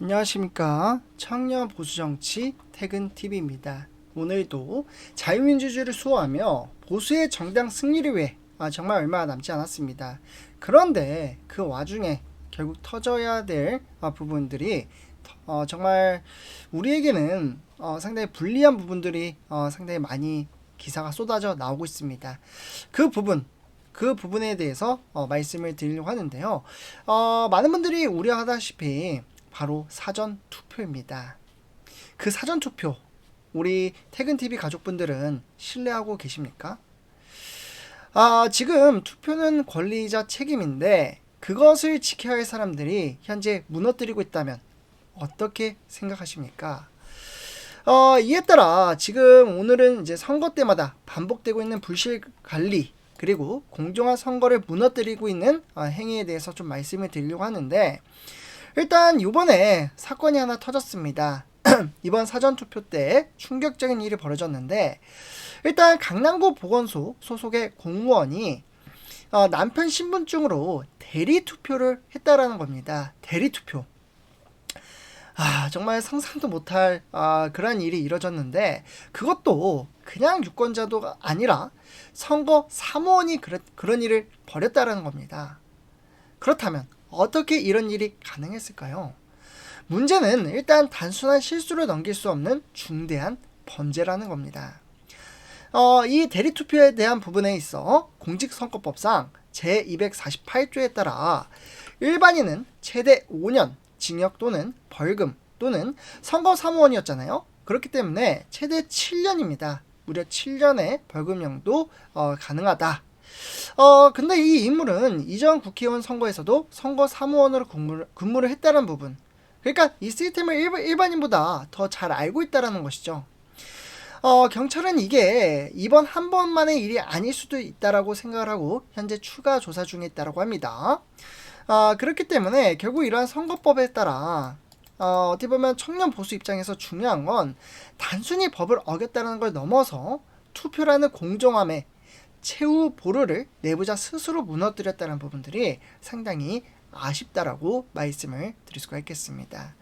안녕하십니까. 청년 보수정치 퇴근TV입니다. 오늘도 자유민주주의를 수호하며 보수의 정당 승리를 위해 정말 얼마 남지 않았습니다. 그런데 그 와중에 결국 터져야 될 부분들이 정말 우리에게는 상당히 불리한 부분들이 상당히 많이 기사가 쏟아져 나오고 있습니다. 그 부분에 대해서 말씀을 드리려고 하는데요. 많은 분들이 우려하다시피 바로 사전투표입니다. 그 사전투표, 우리 퇴근TV 가족분들은 신뢰하고 계십니까? 지금 투표는 권리자 책임인데 그것을 지켜야 할 사람들이 현재 무너뜨리고 있다면 어떻게 생각하십니까? 이에 따라 지금 오늘은 이제 선거 때마다 반복되고 있는 불실 관리 그리고 공정한 선거를 무너뜨리고 있는 행위에 대해서 좀 말씀을 드리려고 하는데, 일단 이번에 사건이 하나 터졌습니다. 이번 사전투표 때 충격적인 일이 벌어졌는데, 일단 강남구 보건소 소속의 공무원이 남편 신분증으로 대리투표를 했다라는 겁니다. 대리투표. 정말 상상도 못할 그런 일이 이뤄졌는데, 그것도 그냥 유권자도 아니라 선거 사무원이 그런 일을 벌였다라는 겁니다. 그렇다면 어떻게 이런 일이 가능했을까요? 문제는 일단 단순한 실수로 넘길 수 없는 중대한 범죄라는 겁니다. 이 대리투표에 대한 부분에 있어 공직선거법상 제248조에 따라 일반인은 최대 5년 징역 또는 벌금 또는 선거사무원이었잖아요. 그렇기 때문에 최대 7년입니다. 무려 7년의 벌금형도 가능하다. 근데 이 인물은 이전 국회의원 선거에서도 선거사무원으로 근무를 했다는 부분. 그러니까 이 시스템을 일반인보다 더 잘 알고 있다는 것이죠. 경찰은 이게 이번 한 번만의 일이 아닐 수도 있다라고 생각을 하고 현재 추가 조사 중에 있다고 합니다. 그렇기 때문에 결국 이러한 선거법에 따라 어떻게 보면 청년 보수 입장에서 중요한 건 단순히 법을 어겼다는 걸 넘어서 투표라는 공정함에 최후 보루를 내부자 스스로 무너뜨렸다는 부분들이 상당히 아쉽다라고 말씀을 드릴 수가 있겠습니다.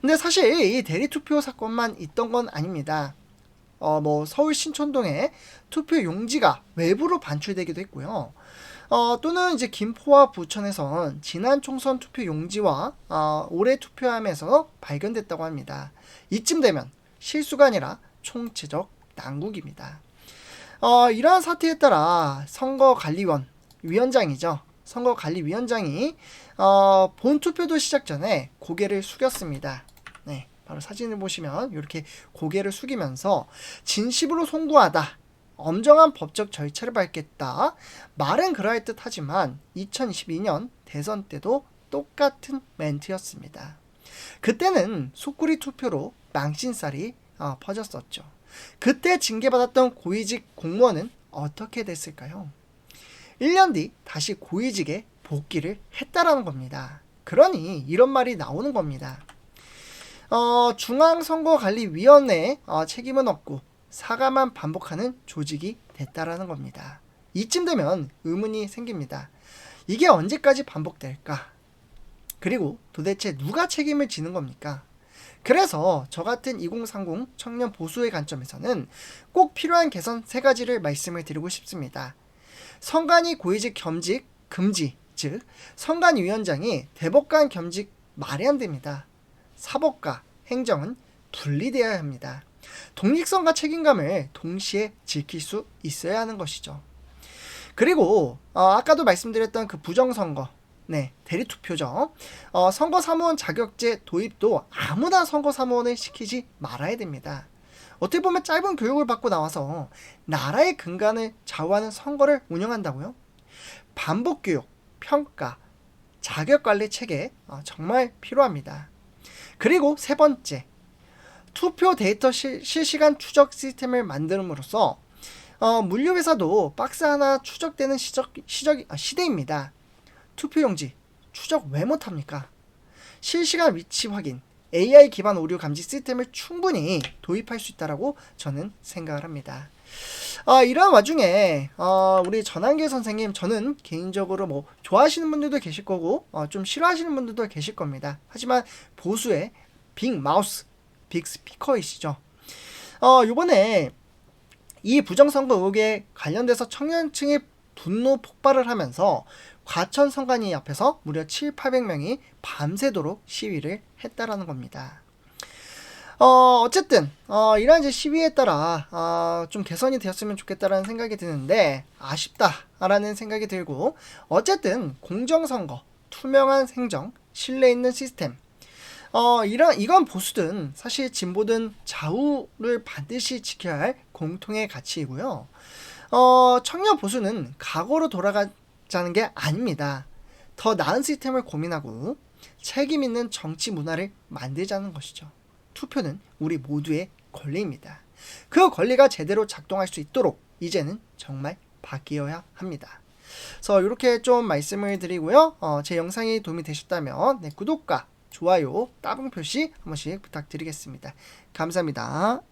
근데 사실 이 대리투표 사건만 있던 건 아닙니다. 서울 신촌동에 투표 용지가 외부로 반출되기도 했고요. 또는 이제 김포와 부천에선 지난 총선 투표 용지와 올해 투표함에서 발견됐다고 합니다. 이쯤 되면 실수가 아니라 총체적 난국입니다. 이러한 사태에 따라 선거관리위원장이 본 투표도 시작 전에 고개를 숙였습니다. 네, 바로 사진을 보시면 이렇게 고개를 숙이면서 진심으로 송구하다, 엄정한 법적 절차를 밟겠다, 말은 그러할 듯 하지만 2022년 대선 때도 똑같은 멘트였습니다. 그때는 속구리 투표로 망신살이 퍼졌었죠. 그때 징계받았던 고위직 공무원은 어떻게 됐을까요? 1년 뒤 다시 고위직에 복귀를 했다라는 겁니다. 그러니 이런 말이 나오는 겁니다. 중앙선거관리위원회에 책임은 없고 사과만 반복하는 조직이 됐다라는 겁니다. 이쯤 되면 의문이 생깁니다. 이게 언제까지 반복될까? 그리고 도대체 누가 책임을 지는 겁니까? 그래서 저 같은 2030 청년 보수의 관점에서는 꼭 필요한 개선 3가지를 말씀을 드리고 싶습니다. 선관위 고위직 겸직 금지, 즉 선관위원장이 대법관 겸직 말이 안 됩니다. 사법과 행정은 분리되어야 합니다. 독립성과 책임감을 동시에 지킬 수 있어야 하는 것이죠. 그리고 아까도 말씀드렸던 그 부정선거, 대리투표죠. 선거사무원 자격제 도입도 아무나 선거사무원을 시키지 말아야 됩니다. 어떻게 보면 짧은 교육을 받고 나와서 나라의 근간을 좌우하는 선거를 운영한다고요? 반복교육, 평가, 자격관리 체계 정말 필요합니다. 그리고 3번째, 투표 데이터 실시간 추적 시스템을 만듦으로써 물류회사도 박스 하나 추적되는 시대입니다. 투표용지 추적 왜 못합니까? 실시간 위치 확인, AI 기반 오류 감지 시스템을 충분히 도입할 수 있다라고 저는 생각을 합니다. 이런 와중에 우리 전한계 선생님, 저는 개인적으로 뭐 좋아하시는 분들도 계실 거고 좀 싫어하시는 분들도 계실 겁니다. 하지만 보수의 빅 마우스, 빅 스피커이시죠. 요번에 이 부정선거 의혹에 관련돼서 청년층이 분노 폭발을 하면서 과천선관위 앞에서 무려 700~800명이 밤새도록 시위를 했다라는 겁니다. 어쨌든 이러한 이제 시위에 따라 좀 개선이 되었으면 좋겠다라는 생각이 드는데 아쉽다라는 생각이 들고, 어쨌든 공정선거, 투명한 행정, 신뢰 있는 시스템, 이건 보수든 사실 진보든 좌우를 반드시 지켜야 할 공통의 가치이고요. 청년 보수는 과거로 돌아가자는 게 아닙니다. 더 나은 시스템을 고민하고 책임 있는 정치 문화를 만들자는 것이죠. 투표는 우리 모두의 권리입니다. 그 권리가 제대로 작동할 수 있도록 이제는 정말 바뀌어야 합니다. 그래서 이렇게 좀 말씀을 드리고요. 제 영상이 도움이 되셨다면 구독과 좋아요, 따봉 표시 한 번씩 부탁드리겠습니다. 감사합니다.